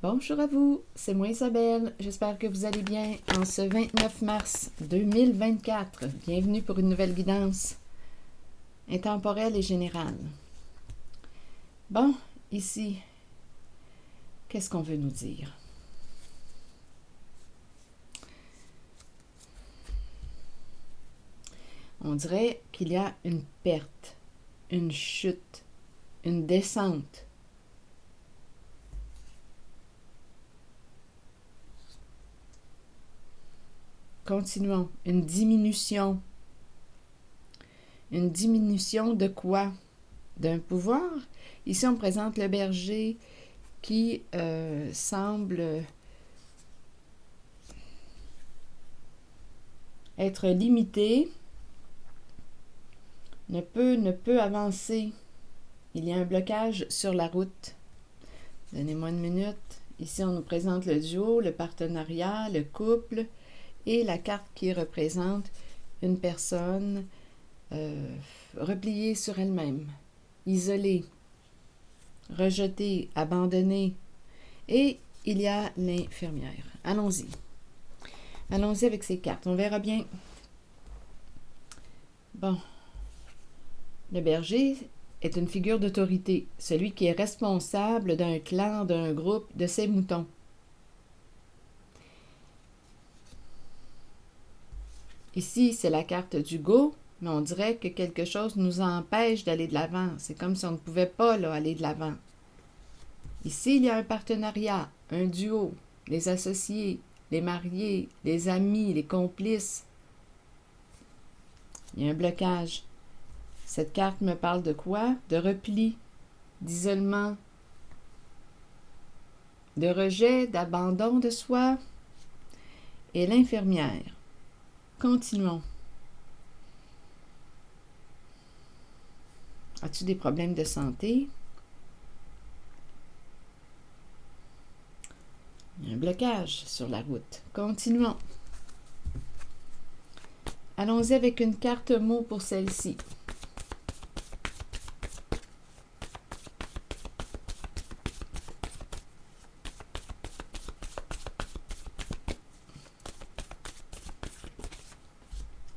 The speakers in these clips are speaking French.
Bonjour à vous, c'est moi Isabelle. J'espère que vous allez bien en ce 29 mars 2024. Bienvenue pour une nouvelle guidance intemporelle et générale. Bon, ici, qu'est-ce qu'on veut nous dire? On dirait qu'il y a une perte, une chute, une descente. Continuons. Une diminution. Une diminution de quoi? D'un pouvoir. Ici, on présente le berger qui semble être limité, ne peut avancer. Il y a un blocage sur la route. Donnez-moi une minute. Ici, on nous présente le duo, le partenariat, le couple et la carte qui représente une personne repliée sur elle-même, isolée, rejetée, abandonnée. Et il y a l'infirmière. Allons-y. Allons-y avec ces cartes. On verra bien. Bon. Le berger est une figure d'autorité, celui qui est responsable d'un clan, d'un groupe, de ses moutons. Ici, c'est la carte du go, mais on dirait que quelque chose nous empêche d'aller de l'avant. C'est comme si on ne pouvait pas aller de l'avant. Ici, il y a un partenariat, un duo, les associés, les mariés, les amis, les complices. Il y a un blocage. Cette carte me parle de quoi? De repli, d'isolement, de rejet, d'abandon de soi. Et l'infirmière. Continuons. As-tu des problèmes de santé? Il y a un blocage sur la route. Continuons. Allons-y avec une carte mot pour celle-ci.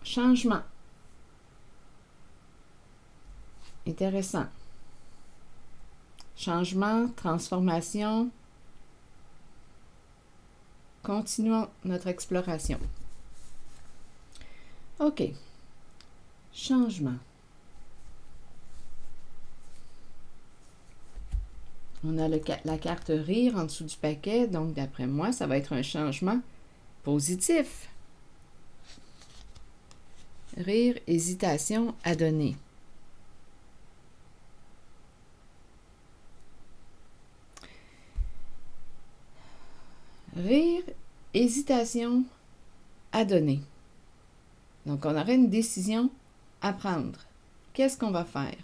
Changement. Intéressant. Changement, transformation. Continuons notre exploration. OK. Changement. On a la carte rire en dessous du paquet, donc d'après moi, ça va être un changement positif. Rire, hésitation à donner. Rire, hésitation à donner. Donc, on aurait une décision à prendre. Qu'est-ce qu'on va faire?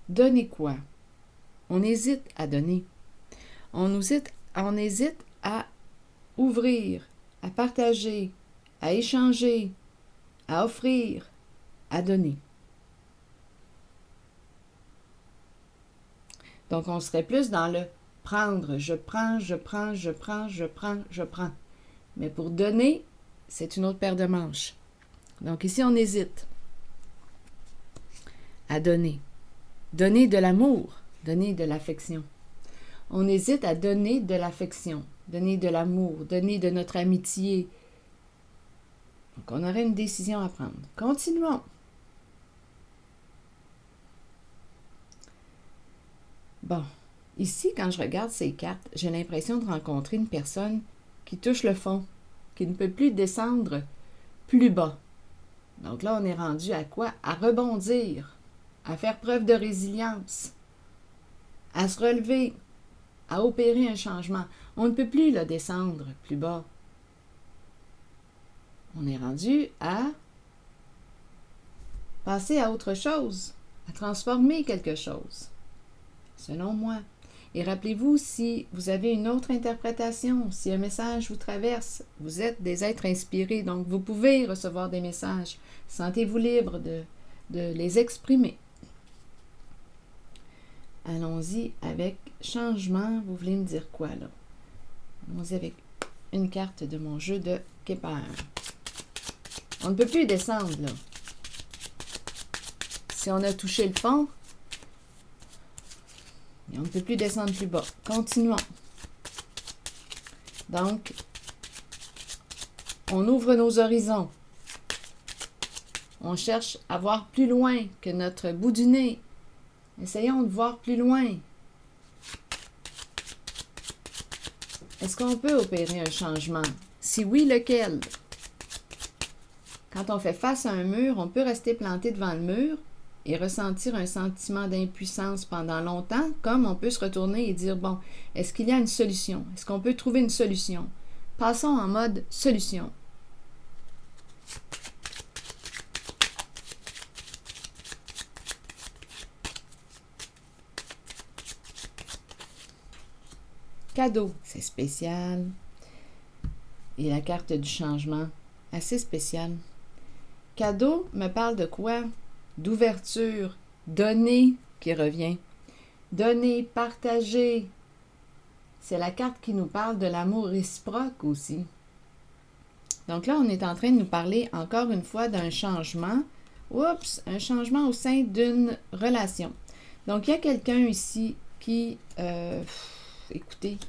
Donner quoi? On hésite à donner. On hésite à ouvrir, à partager, à échanger, à offrir, à donner. Donc, on serait plus dans le prendre. Je prends, je prends, je prends, je prends, je prends. Mais pour donner, c'est une autre paire de manches. Donc, ici, on hésite à donner. Donner de l'amour, donner de l'affection. On hésite à donner de l'affection, donner de l'amour, donner de notre amitié. Donc, on aurait une décision à prendre. Continuons. Bon, ici, quand je regarde ces cartes, j'ai l'impression de rencontrer une personne qui touche le fond, qui ne peut plus descendre plus bas. Donc là, on est rendu à quoi? À rebondir, à faire preuve de résilience, à se relever, à opérer un changement. On ne peut plus descendre plus bas. On est rendu à passer à autre chose, à transformer quelque chose, selon moi. Et rappelez-vous, si vous avez une autre interprétation, si un message vous traverse, vous êtes des êtres inspirés, donc vous pouvez recevoir des messages. Sentez-vous libre de les exprimer. Allons-y avec changement. Vous voulez me dire quoi, là? Allons-y avec une carte de mon jeu de Kepler. On ne peut plus descendre, là. Si on a touché le fond, on ne peut plus descendre plus bas. Continuons. Donc, on ouvre nos horizons. On cherche à voir plus loin que notre bout du nez. Essayons de voir plus loin. Est-ce qu'on peut opérer un changement? Si oui, lequel? Quand on fait face à un mur, on peut rester planté devant le mur et ressentir un sentiment d'impuissance pendant longtemps, comme on peut se retourner et dire, bon, est-ce qu'il y a une solution? Est-ce qu'on peut trouver une solution? Passons en mode solution. Cadeau, c'est spécial. Et la carte du changement, assez spéciale. Cadeau me parle de quoi? D'ouverture, donner qui revient. Donner, partager. C'est la carte qui nous parle de l'amour réciproque aussi. Donc là, on est en train de nous parler encore une fois d'un changement. Oups, un changement au sein d'une relation. Donc, il y a quelqu'un ici qui, écoutez,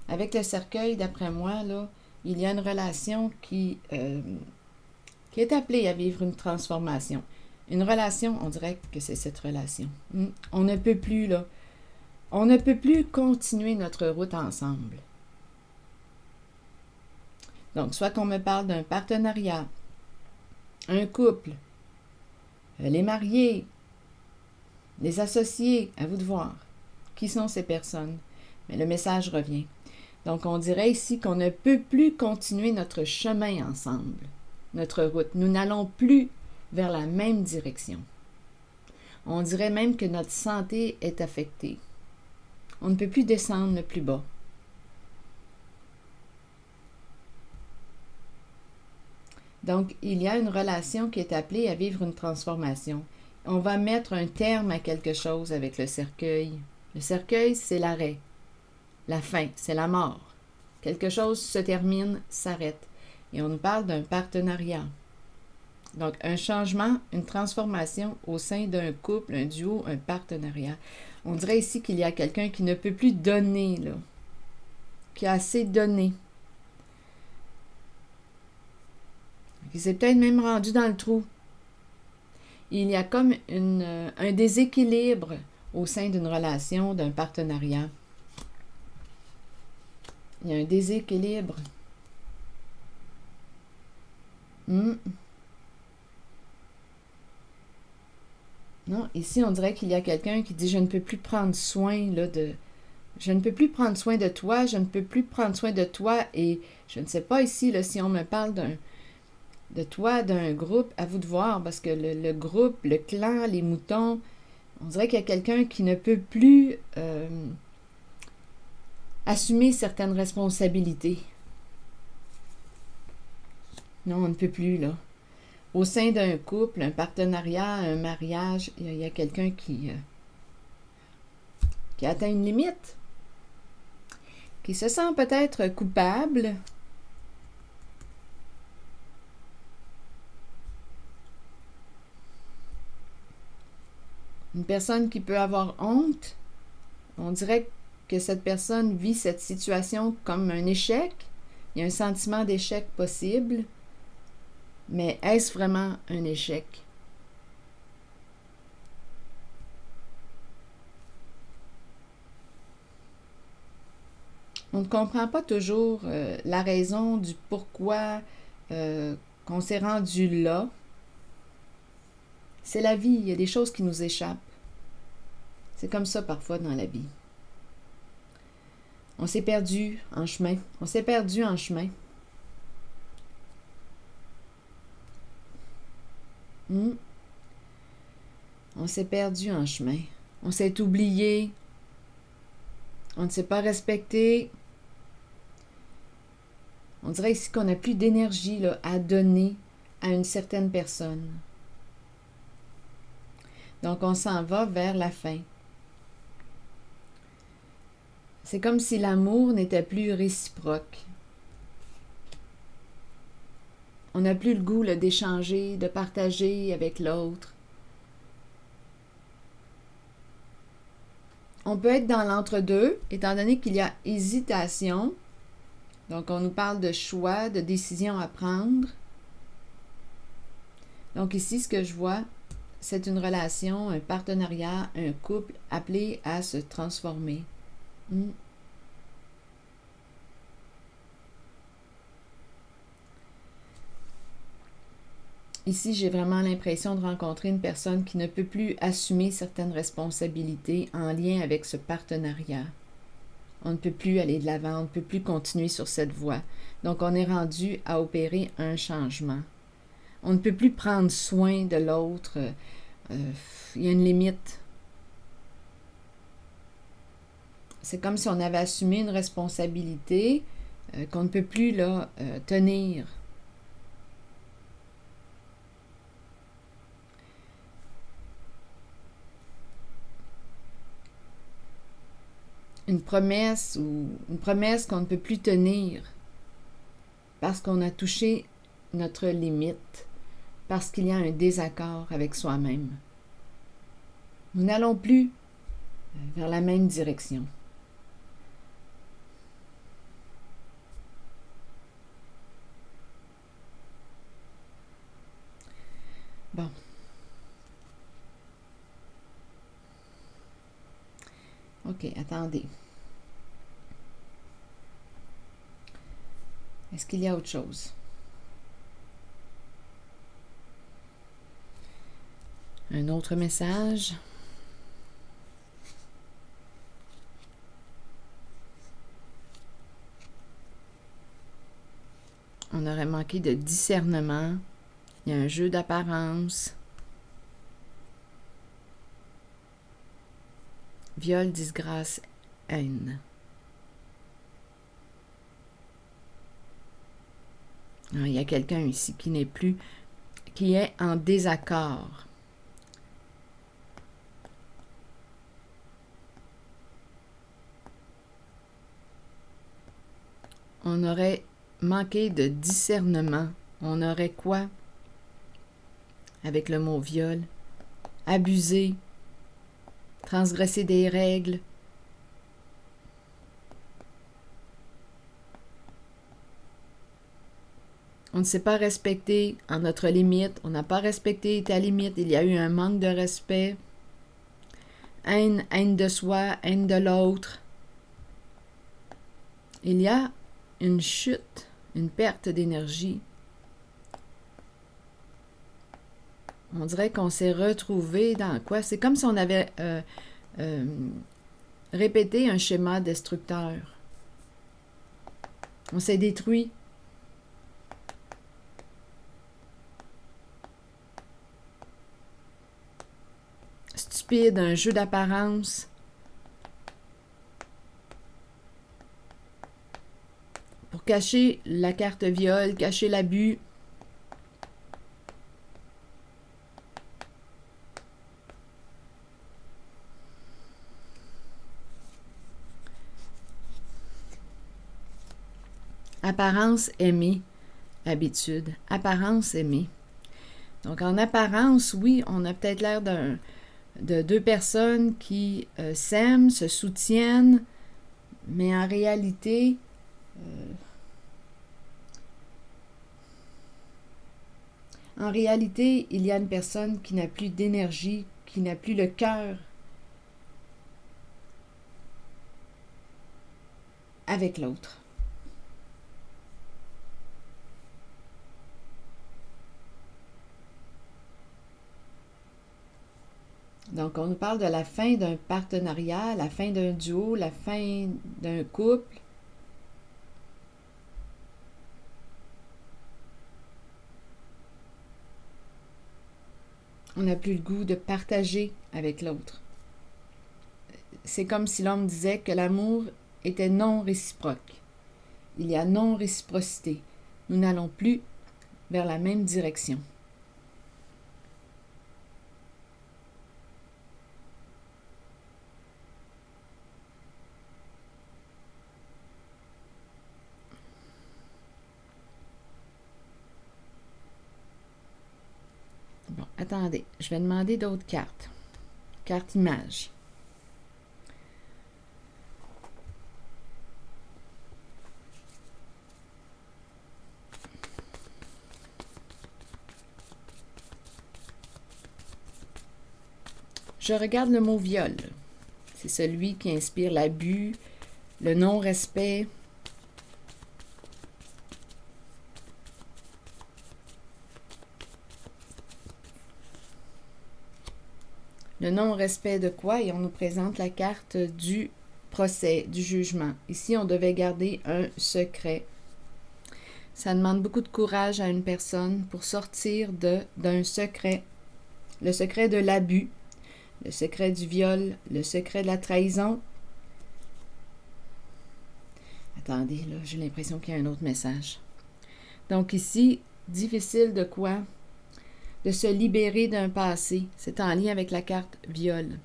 avec le cercueil, d'après moi, là, il y a une relation qui est appelée à vivre une transformation. Une relation, on dirait que c'est cette relation. On ne peut plus, là. On ne peut plus continuer notre route ensemble. Donc, soit qu'on me parle d'un partenariat, un couple, les mariés, les associés, à vous de voir. Qui sont ces personnes? Mais le message revient. Donc, on dirait ici qu'on ne peut plus continuer notre chemin ensemble, notre route. Nous n'allons plus vers la même direction. On dirait même que notre santé est affectée. On ne peut plus descendre le plus bas. Donc, il y a une relation qui est appelée à vivre une transformation. On va mettre un terme à quelque chose avec le cercueil. Le cercueil, c'est l'arrêt. La fin, c'est la mort. Quelque chose se termine, s'arrête. Et on nous parle d'un partenariat. Donc, un changement, une transformation au sein d'un couple, un duo, un partenariat. On dirait ici qu'il y a quelqu'un qui ne peut plus donner, là, qui a assez donné. Il s'est peut-être même rendu dans le trou. Il y a comme un déséquilibre au sein d'une relation, d'un partenariat. Il y a un déséquilibre. Non, ici, on dirait qu'il y a quelqu'un qui dit « Je ne peux plus prendre soin là, de... Je ne peux plus prendre soin de toi, je ne peux plus prendre soin de toi. » Et je ne sais pas ici là, si on me parle de toi, d'un groupe, à vous de voir, parce que le groupe, le clan, les moutons, on dirait qu'il y a quelqu'un qui ne peut plus assumer certaines responsabilités. Non, on ne peut plus, là. Au sein d'un couple, un partenariat, un mariage, il y a quelqu'un qui atteint une limite, qui se sent peut-être coupable. Une personne qui peut avoir honte, on dirait que cette personne vit cette situation comme un échec. Il y a un sentiment d'échec possible, mais est-ce vraiment un échec? On ne comprend pas toujours la raison du pourquoi qu'on s'est rendu là. C'est la vie, il y a des choses qui nous échappent. C'est comme ça parfois dans la vie. On s'est perdu en chemin. On s'est perdu en chemin. On s'est perdu en chemin. On s'est oublié. On ne s'est pas respecté. On dirait ici qu'on n'a plus d'énergie là, à donner à une certaine personne. Donc, on s'en va vers la fin. C'est comme si l'amour n'était plus réciproque. On n'a plus le goût d'échanger, de partager avec l'autre. On peut être dans l'entre-deux, étant donné qu'il y a hésitation. Donc, on nous parle de choix, de décision à prendre. Donc ici, ce que je vois, c'est une relation, un partenariat, un couple appelé à se transformer. Ici, j'ai vraiment l'impression de rencontrer une personne qui ne peut plus assumer certaines responsabilités en lien avec ce partenariat. On ne peut plus aller de l'avant, on ne peut plus continuer sur cette voie. Donc, on est rendu à opérer un changement. On ne peut plus prendre soin de l'autre. Il y a une limite. C'est comme si on avait assumé une responsabilité qu'on ne peut plus tenir. Une promesse qu'on ne peut plus tenir parce qu'on a touché notre limite, parce qu'il y a un désaccord avec soi-même. Nous n'allons plus vers la même direction. Bon. OK, attendez. Est-ce qu'il y a autre chose? Un autre message? On aurait manqué de discernement. Il y a un jeu d'apparence. Viol, disgrâce, haine. Il y a quelqu'un ici qui est en désaccord. On aurait manqué de discernement. On aurait quoi avec le mot viol? Abuser, transgresser des règles. On ne s'est pas respecté en notre limite. On n'a pas respecté ta limite. Il y a eu un manque de respect. Haine de soi, haine de l'autre. Il y a une chute, une perte d'énergie. On dirait qu'on s'est retrouvé dans quoi? C'est comme si on avait répété un schéma destructeur. On s'est détruit. Stupide, un jeu d'apparence. Pour cacher la carte viol, cacher l'abus. Apparence aimée, habitude. Apparence aimée. Donc en apparence, oui, on a peut-être l'air de deux personnes qui s'aiment, se soutiennent, mais en réalité, il y a une personne qui n'a plus d'énergie, qui n'a plus le cœur avec l'autre. Donc, on nous parle de la fin d'un partenariat, la fin d'un duo, la fin d'un couple. On n'a plus le goût de partager avec l'autre. C'est comme si l'homme disait que l'amour était non réciproque. Il y a non-réciprocité. Nous n'allons plus vers la même direction. attendez, je vais demander d'autres cartes. Carte image. Je regarde le mot viol. C'est celui qui inspire l'abus, le non-respect. Le non-respect de quoi? Et on nous présente la carte du procès, du jugement. Ici, on devait garder un secret. Ça demande beaucoup de courage à une personne pour sortir d'un secret. Le secret de l'abus, le secret du viol, le secret de la trahison. Attendez, là, j'ai l'impression qu'il y a un autre message. Donc ici, difficile de quoi? De se libérer d'un passé. C'est en lien avec la carte viol.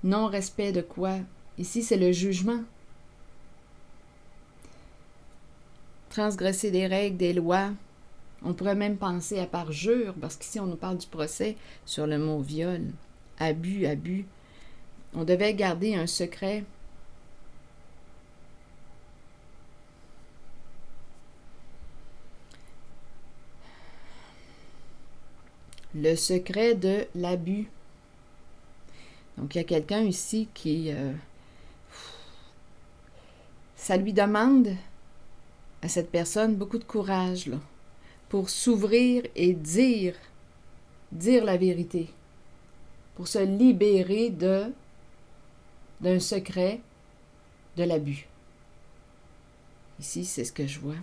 Non-respect de quoi? Ici, c'est le jugement. Transgresser des règles, des lois. On pourrait même penser à parjure, parce qu'ici, on nous parle du procès sur le mot viol. Abus, abus. On devait garder un secret. Le secret de l'abus. Donc, il y a quelqu'un ici qui... ça lui demande à cette personne beaucoup de courage, là, pour s'ouvrir et dire la vérité, pour se libérer d'un secret de l'abus. Ici, c'est ce que je vois.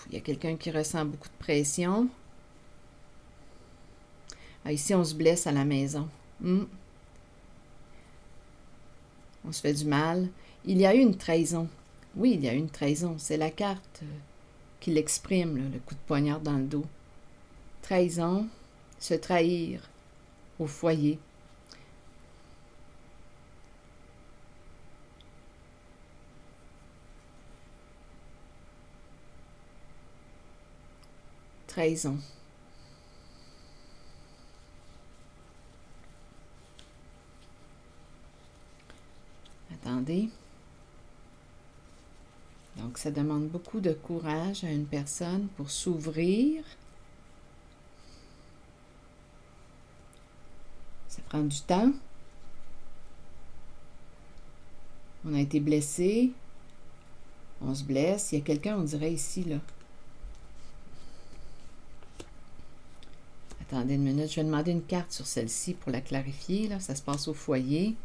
Il y a quelqu'un qui ressent beaucoup de pression. Ah, ici, on se blesse à la maison. On se fait du mal. Il y a eu une trahison. Oui, il y a eu une trahison. C'est la carte qui l'exprime, là, le coup de poignard dans le dos. Trahison, se trahir au foyer. Trahison. Attendez. Donc, ça demande beaucoup de courage à une personne pour s'ouvrir. Ça prend du temps. On a été blessé. On se blesse. Il y a quelqu'un, on dirait ici, là. Attendez une minute, je vais demander une carte sur celle-ci pour la clarifier. Là, ça se passe au foyer.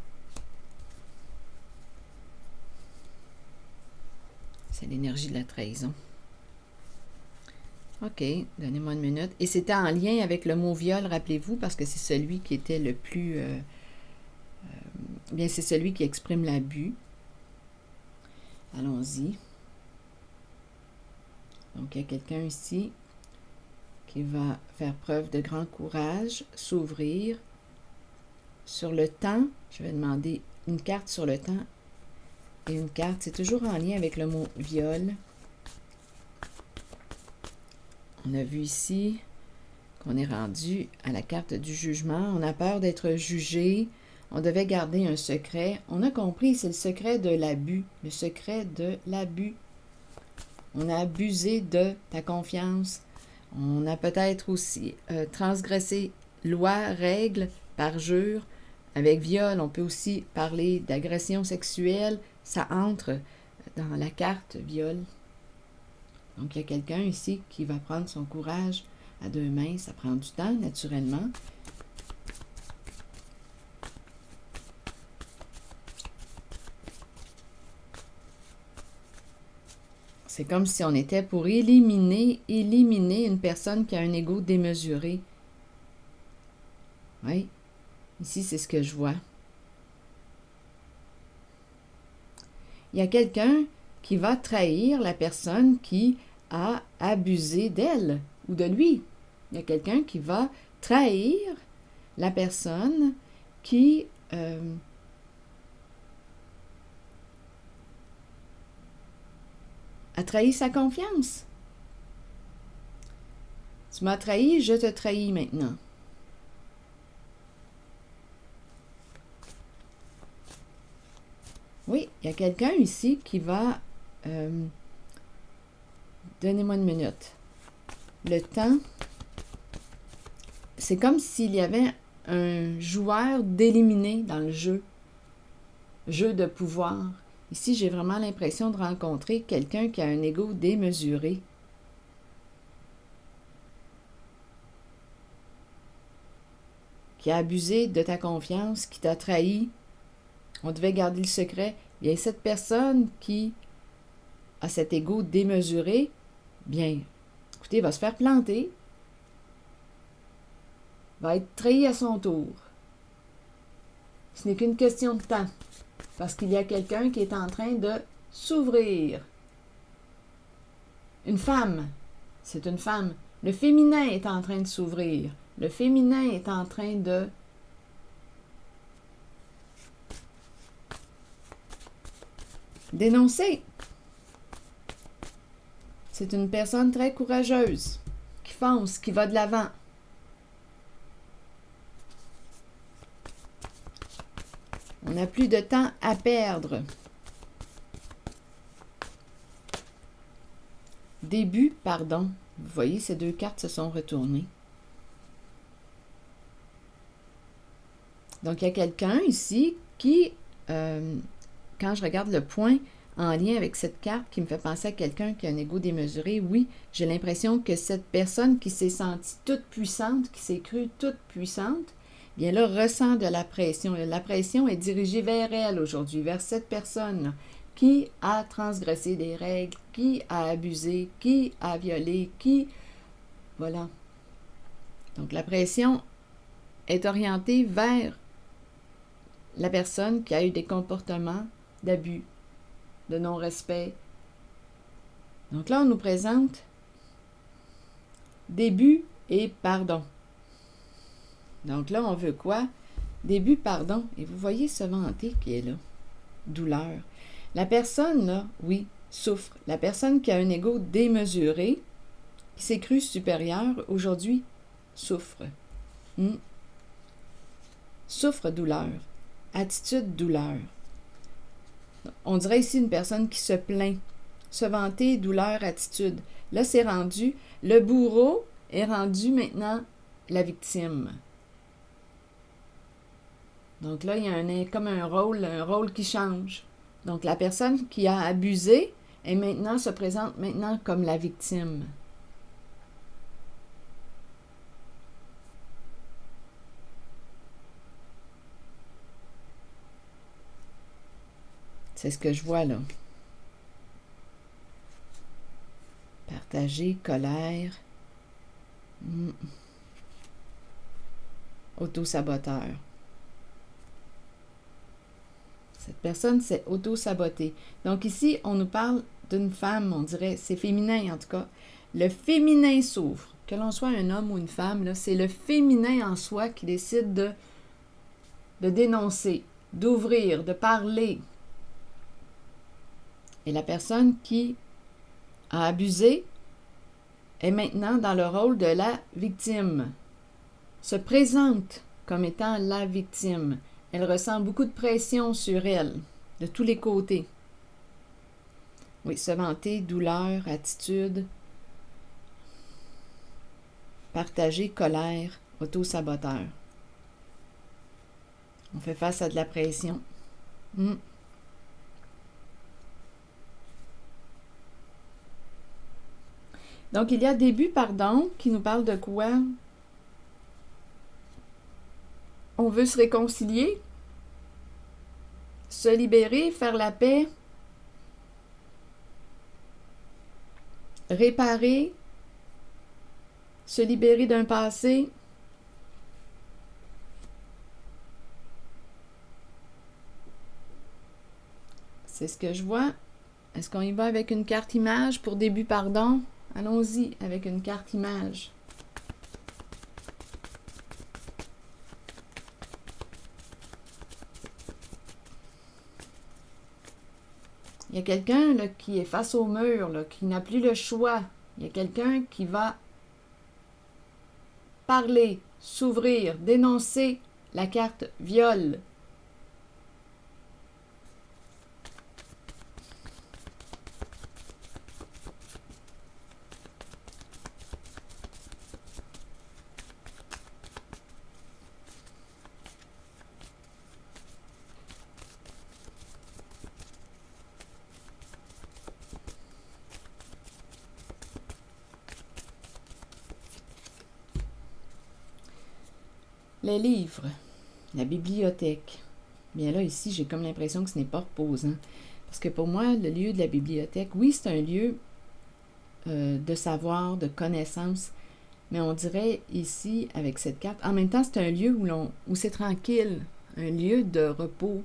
C'est l'énergie de la trahison. OK, donnez-moi une minute. Et c'était en lien avec le mot viol, rappelez-vous, parce que c'est celui qui était le plus... bien, c'est celui qui exprime l'abus. Allons-y. Donc, il y a quelqu'un ici qui va faire preuve de grand courage, s'ouvrir. Sur le temps, je vais demander une carte sur le temps et une carte. C'est toujours en lien avec le mot viol. On a vu ici qu'on est rendu à la carte du jugement. On a peur d'être jugé. On devait garder un secret. On a compris, c'est le secret de l'abus. Le secret de l'abus. On a abusé de ta confiance. On a peut-être aussi transgressé loi, règles, parjure. Avec viol, on peut aussi parler d'agression sexuelle. Ça entre dans la carte viol. Donc, il y a quelqu'un ici qui va prendre son courage à deux mains. Ça prend du temps, naturellement. C'est comme si on était pour éliminer une personne qui a un ego démesuré. Oui, ici, c'est ce que je vois. Il y a quelqu'un qui va trahir la personne qui a abusé d'elle ou de lui. Il y a quelqu'un qui va trahir la personne qui a trahi sa confiance. Tu m'as trahi, je te trahis maintenant. Oui, il y a quelqu'un ici qui va... donnez-moi une minute. Le temps, c'est comme s'il y avait un joueur d'éliminé dans le jeu de pouvoir. Ici, j'ai vraiment l'impression de rencontrer quelqu'un qui a un ego démesuré. Qui a abusé de ta confiance, qui t'a trahi. On devait garder le secret. Bien, cette personne qui a cet ego démesuré, bien, écoutez, va se faire planter, va être trahi à son tour. Ce n'est qu'une question de temps, parce qu'il y a quelqu'un qui est en train de s'ouvrir. Une femme, c'est une femme. Le féminin est en train de s'ouvrir. Le féminin est en train de dénoncer. C'est une personne très courageuse, qui fonce, qui va de l'avant. On n'a plus de temps à perdre. Début, pardon. Vous voyez, ces deux cartes se sont retournées. Donc, il y a quelqu'un ici qui, quand je regarde le point en lien avec cette carte qui me fait penser à quelqu'un qui a un ego démesuré, oui, j'ai l'impression que cette personne qui s'est sentie toute puissante, qui s'est crue toute puissante, bien là, ressent de la pression. La pression est dirigée vers elle aujourd'hui, vers cette personne qui a transgressé des règles, qui a abusé, qui a violé, qui... Voilà. Donc, la pression est orientée vers la personne qui a eu des comportements d'abus, de non-respect. Donc là, on nous présente début et pardon. Donc là, on veut quoi? Début, pardon. Et vous voyez ce vanté qui est là. Douleur. La personne, là, oui, souffre. La personne qui a un ego démesuré, qui s'est crue supérieure, aujourd'hui, souffre. Souffre douleur. Attitude douleur. On dirait ici une personne qui se plaint. Se vanter, douleur, attitude. Là, c'est rendu, le bourreau est rendu maintenant la victime. Donc là, il y a comme un rôle qui change. Donc la personne qui a abusé se présente maintenant comme la victime. C'est ce que je vois là. Partager, colère. Auto-saboteur. Cette personne s'est auto-sabotée. Donc ici, on nous parle d'une femme, on dirait, c'est féminin en tout cas. Le féminin souffre. Que l'on soit un homme ou une femme, là, c'est le féminin en soi qui décide de dénoncer, d'ouvrir, de parler. Et la personne qui a abusé est maintenant dans le rôle de la victime. Se présente comme étant la victime. Elle ressent beaucoup de pression sur elle, de tous les côtés. Oui, se vanter, douleur, attitude, partager, colère, auto-saboteur. On fait face à de la pression. Donc, il y a début, pardon, qui nous parle de quoi? On veut se réconcilier, se libérer, faire la paix, réparer, se libérer d'un passé. C'est ce que je vois. Est-ce qu'on y va avec une carte image pour début, pardon? Allons-y avec une carte image. Il y a quelqu'un là, qui est face au mur, là, qui n'a plus le choix. Il y a quelqu'un qui va parler, s'ouvrir, dénoncer la carte viol. Les livres, la bibliothèque. Bien là, ici, j'ai comme l'impression que ce n'est pas reposant. Parce que pour moi, le lieu de la bibliothèque, oui, c'est un lieu de savoir, de connaissance, mais on dirait ici, avec cette carte, en même temps, c'est un lieu où c'est tranquille, un lieu de repos.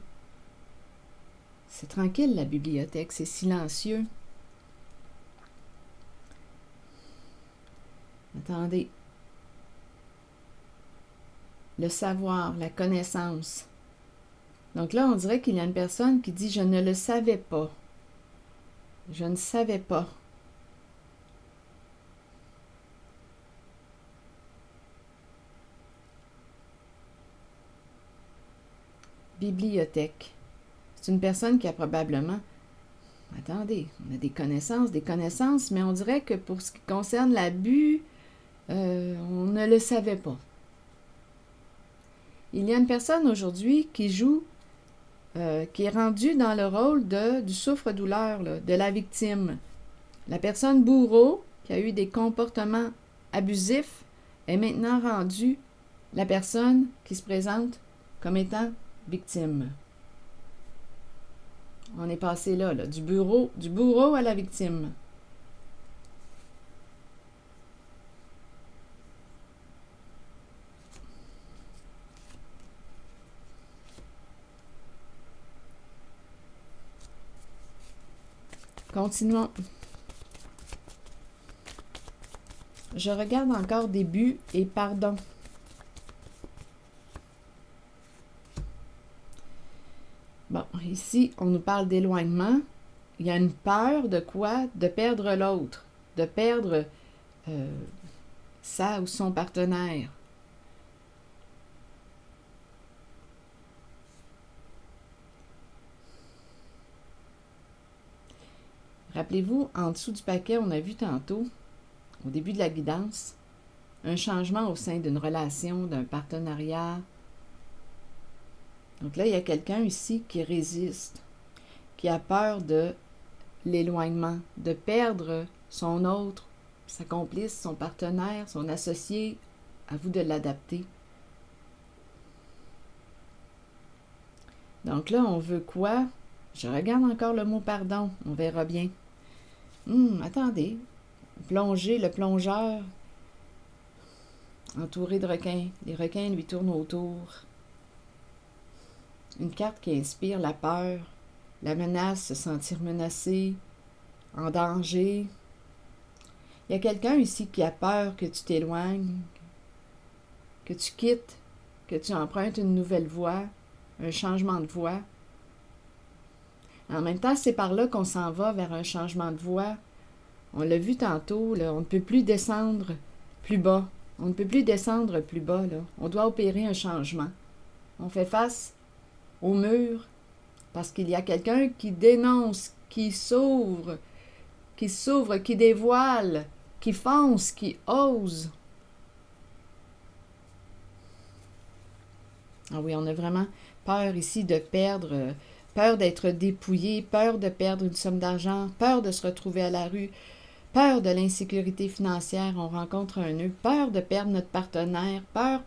C'est tranquille, la bibliothèque, c'est silencieux. Attendez. Le savoir, la connaissance. Donc là, on dirait qu'il y a une personne qui dit « Je ne le savais pas. Je ne savais pas. » Bibliothèque. C'est une personne qui a probablement... Attendez, on a des connaissances, mais on dirait que pour ce qui concerne l'abus, on ne le savait pas. Il y a une personne aujourd'hui qui joue, qui est rendue dans le rôle du souffre-douleur, de la victime. La personne bourreau, qui a eu des comportements abusifs, est maintenant rendue la personne qui se présente comme étant victime. On est passé là, du bourreau à la victime. Continuons. Je regarde encore début et pardon. Bon, ici, on nous parle d'éloignement. Il y a une peur de quoi? De perdre l'autre, de perdre sa ou son partenaire. Rappelez-vous, en dessous du paquet, on a vu tantôt, au début de la guidance, un changement au sein d'une relation, d'un partenariat. Donc là, il y a quelqu'un ici qui résiste, qui a peur de l'éloignement, de perdre son autre, sa complice, son partenaire, son associé. À vous de l'adapter. Donc là, on veut quoi? Je regarde encore le mot pardon, on verra bien. Attendez. Plonger, le plongeur, entouré de requins. Les requins lui tournent autour. Une carte qui inspire la peur, la menace, se sentir menacé, en danger. Il y a quelqu'un ici qui a peur que tu t'éloignes, que tu quittes, que tu empruntes une nouvelle voie, un changement de voie. En même temps, c'est par là qu'on s'en va vers un changement de voie. On l'a vu tantôt, là, on ne peut plus descendre plus bas. On ne peut plus descendre plus bas. Là. On doit opérer un changement. On fait face au mur parce qu'il y a quelqu'un qui dénonce, qui s'ouvre, qui dévoile, qui fonce, qui ose. Ah oui, on a vraiment peur ici de perdre... peur d'être dépouillé, peur de perdre une somme d'argent, peur de se retrouver à la rue, peur de l'insécurité financière, on rencontre un nœud, peur de perdre notre partenaire, peur.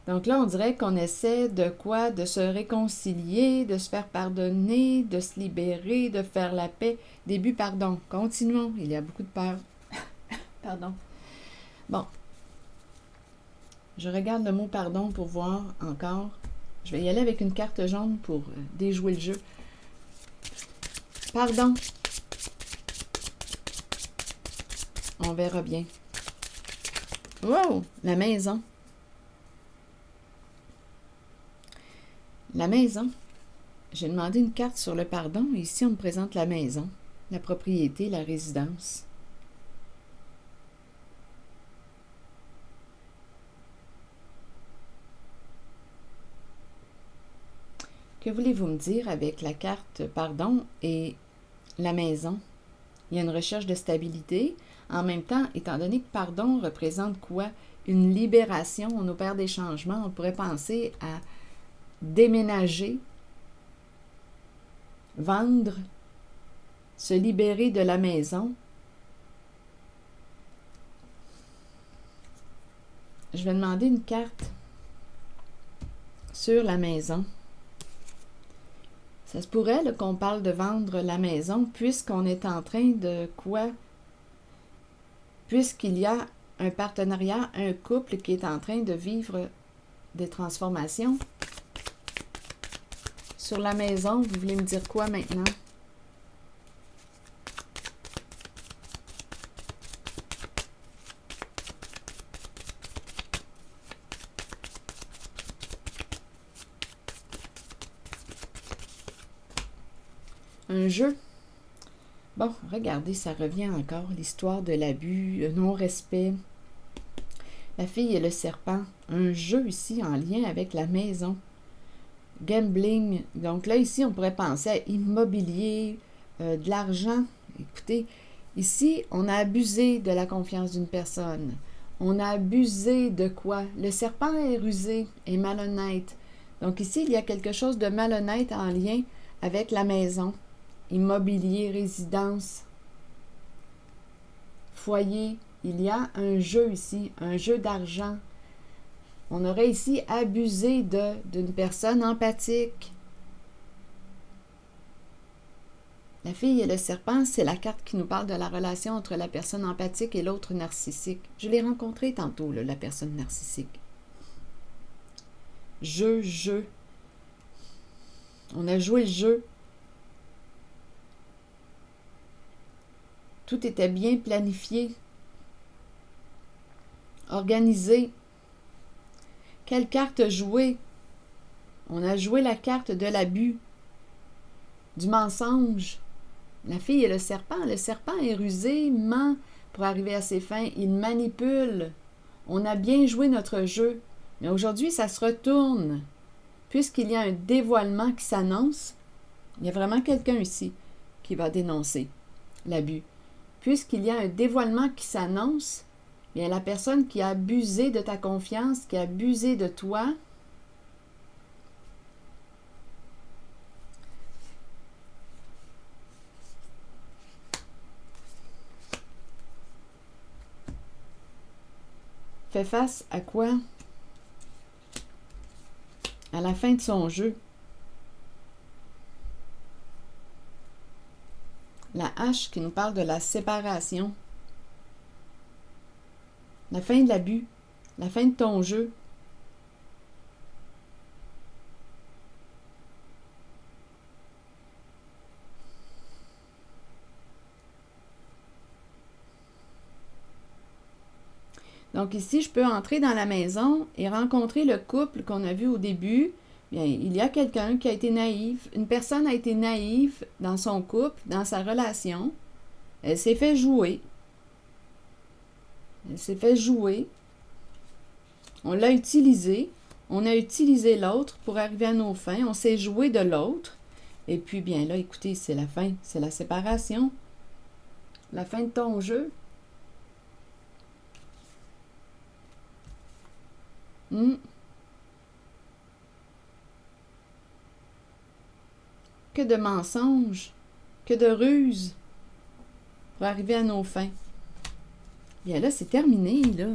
Donc là, on dirait qu'on essaie de quoi? De se réconcilier, de se faire pardonner, de se libérer, de faire la paix. Début, pardon. Continuons, il y a beaucoup de peur. Pardon. Bon. Je regarde le mot pardon pour voir encore. Je vais y aller avec une carte jaune pour déjouer le jeu. Pardon. On verra bien. Wow! La maison. La maison. J'ai demandé une carte sur le pardon. Ici, on me présente la maison, la propriété, la résidence. Que voulez-vous me dire avec la carte pardon et la maison? Il y a une recherche de stabilité. En même temps, étant donné que pardon représente quoi? Une libération, on opère des changements. On pourrait penser à déménager, vendre, se libérer de la maison. Je vais demander une carte sur la maison. Ça se pourrait qu'on parle de vendre la maison puisqu'on est en train de quoi? Puisqu'il y a un partenariat, un couple qui est en train de vivre des transformations. Sur la maison, vous voulez me dire quoi maintenant? Un jeu. Bon, regardez, ça revient encore, l'histoire de l'abus, le non-respect. La fille et le serpent. Un jeu ici en lien avec la maison. Gambling. Donc là, ici, on pourrait penser à immobilier, de l'argent. Écoutez, ici, on a abusé de la confiance d'une personne. On a abusé de quoi? Le serpent est rusé et malhonnête. Donc ici, il y a quelque chose de malhonnête en lien avec la maison. Immobilier, résidence, foyer. Il y a un jeu ici, un jeu d'argent. On aurait ici abusé d'une personne empathique. La fille et le serpent, c'est la carte qui nous parle de la relation entre la personne empathique et l'autre narcissique. Je l'ai rencontré tantôt, là, la personne narcissique. Jeu. On a joué le jeu. Tout était bien planifié, organisé. Quelle carte jouer? On a joué la carte de l'abus, du mensonge. La fille et le serpent. Le serpent est rusé, ment pour arriver à ses fins. Il manipule. On a bien joué notre jeu. Mais aujourd'hui, ça se retourne. Puisqu'il y a un dévoilement qui s'annonce, il y a vraiment quelqu'un ici qui va dénoncer l'abus. Puisqu'il y a un dévoilement qui s'annonce, bien la personne qui a abusé de ta confiance, qui a abusé de toi, fait face à quoi? À la fin de son jeu. La hache qui nous parle de la séparation. La fin de l'abus. La fin de ton jeu. Donc ici, je peux entrer dans la maison et rencontrer le couple qu'on a vu au début. Bien, il y a quelqu'un qui a été naïf. Une personne a été naïve dans son couple, dans sa relation. Elle s'est fait jouer. Elle s'est fait jouer. On l'a utilisé. On a utilisé l'autre pour arriver à nos fins. On s'est joué de l'autre. Et puis, bien là, écoutez, c'est la fin. C'est la séparation. La fin de ton jeu. Que de mensonges, que de ruses pour arriver à nos fins. Bien là, c'est terminé, là.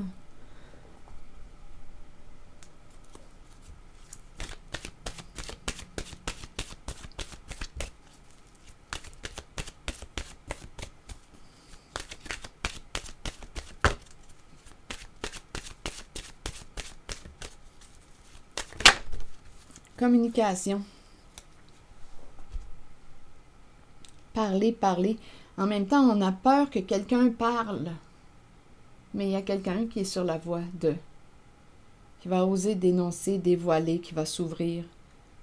Communication. Parler. En même temps, on a peur que quelqu'un parle. Mais il y a quelqu'un qui est sur la voie de, qui va oser dénoncer, dévoiler, qui va s'ouvrir.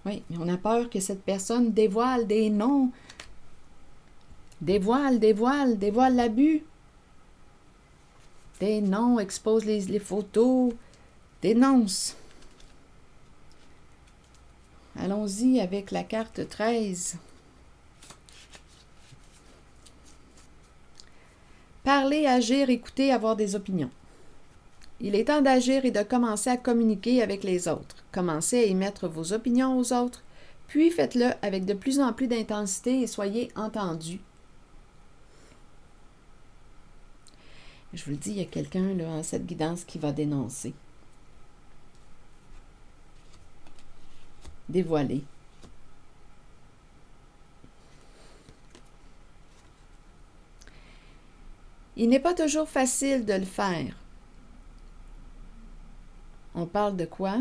Oui, mais on a peur que cette personne dévoile des noms. Dévoile l'abus. Des noms, expose les photos, dénonce. Allons-y avec la carte 13. Parler, agir, écouter, avoir des opinions. Il est temps d'agir et de commencer à communiquer avec les autres. Commencez à émettre vos opinions aux autres, puis faites-le avec de plus en plus d'intensité et soyez entendus. Je vous le dis, il y a quelqu'un là en cette guidance qui va dénoncer. Dévoiler. Il n'est pas toujours facile de le faire. On parle de quoi?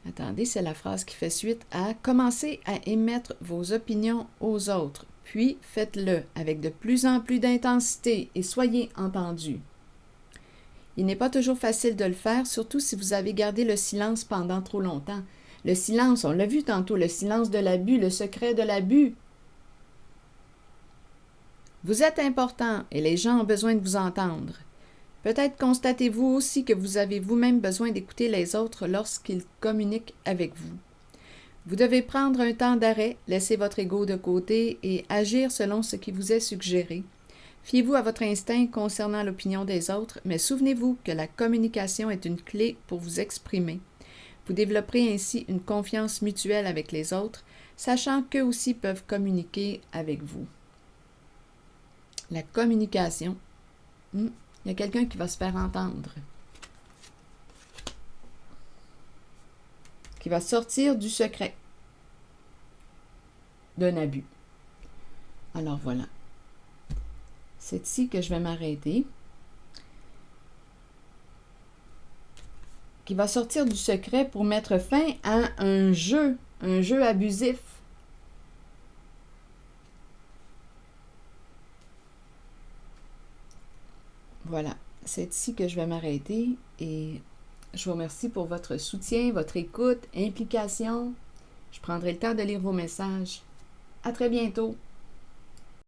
Attendez, c'est la phrase qui fait suite à « Commencez à émettre vos opinions aux autres, puis faites-le avec de plus en plus d'intensité et soyez entendus. » Il n'est pas toujours facile de le faire, surtout si vous avez gardé le silence pendant trop longtemps. Le silence, on l'a vu tantôt, le silence de l'abus, le secret de l'abus. Vous êtes important et les gens ont besoin de vous entendre. Peut-être constatez-vous aussi que vous avez vous-même besoin d'écouter les autres lorsqu'ils communiquent avec vous. Vous devez prendre un temps d'arrêt, laisser votre ego de côté et agir selon ce qui vous est suggéré. Fiez-vous à votre instinct concernant l'opinion des autres, mais souvenez-vous que la communication est une clé pour vous exprimer. Vous développerez ainsi une confiance mutuelle avec les autres, sachant qu'eux aussi peuvent communiquer avec vous. La communication. Il y a quelqu'un qui va se faire entendre. Qui va sortir du secret d'un abus. Alors voilà. C'est ici que je vais m'arrêter. Qui va sortir du secret pour mettre fin à un jeu abusif. Voilà, c'est ici que je vais m'arrêter et je vous remercie pour votre soutien, votre écoute, implication. Je prendrai le temps de lire vos messages. À très bientôt.